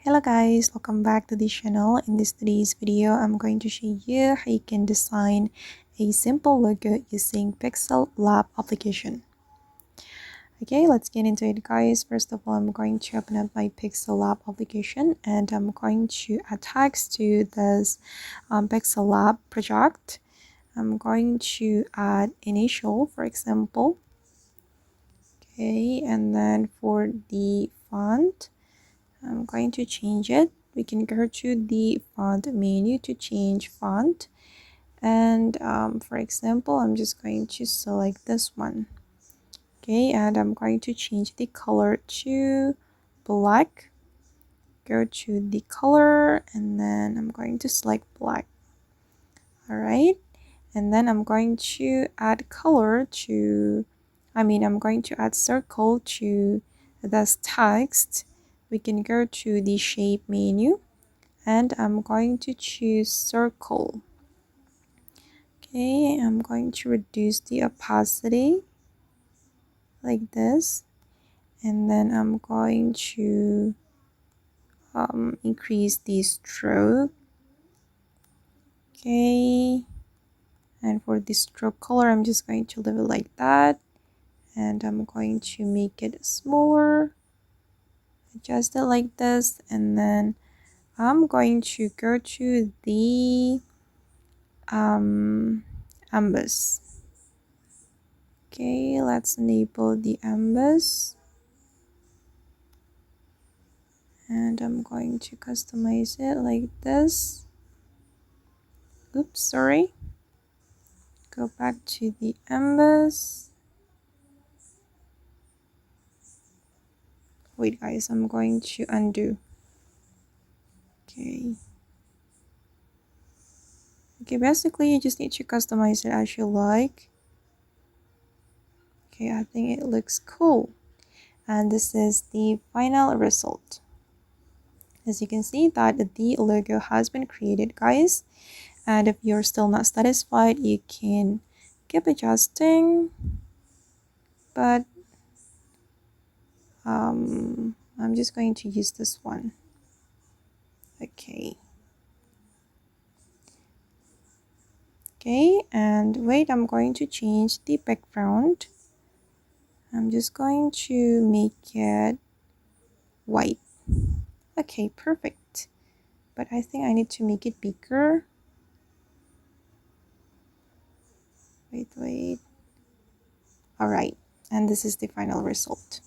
Hello guys, welcome back to the channel. In today's video, I'm going to show you how you can design a simple logo using Pixellab application. Okay, let's get into it guys. First of all, I'm going to open up my Pixellab application and I'm going to add tags to this Pixellab project. I'm going to add initial, for example. Okay, and then for the font, I'm going to change it. We can go to the font menu to change font. And for example, I'm just going to select this one. Okay, and I'm going to change the color to black. Go to the color and then I'm going to select black. Alright, and then I'm going to add color to, I'm going to add circle to this text. We can go to the shape menu and I'm going to choose circle. Okay, I'm going to reduce the opacity like this, and then I'm going to increase the stroke. Okay, and for the stroke color, I'm just going to leave it like that, and I'm going to make it smaller, adjust it like this, and then I'm going to go to the emboss. Okay, let's enable the emboss, and I'm going to customize it like this. Oops, sorry. Go back to the emboss. Wait guys, I'm going to undo. Okay, basically you just need to customize it as you like. Okay, I think it looks cool, and this is the final result. As you can see that the logo has been created guys, and if you're still not satisfied, you can keep adjusting, but I'm just going to use this one. Okay, and wait, I'm going to change the background. I'm just going to make it white. Okay, perfect. But I think I need to make it bigger. Wait. Alright, and this is the final result.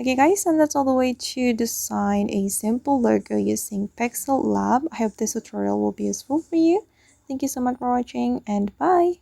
Okay guys, and that's all the way to design a simple logo using Pixellab. I hope this tutorial will be useful for you. Thank you so much for watching and bye!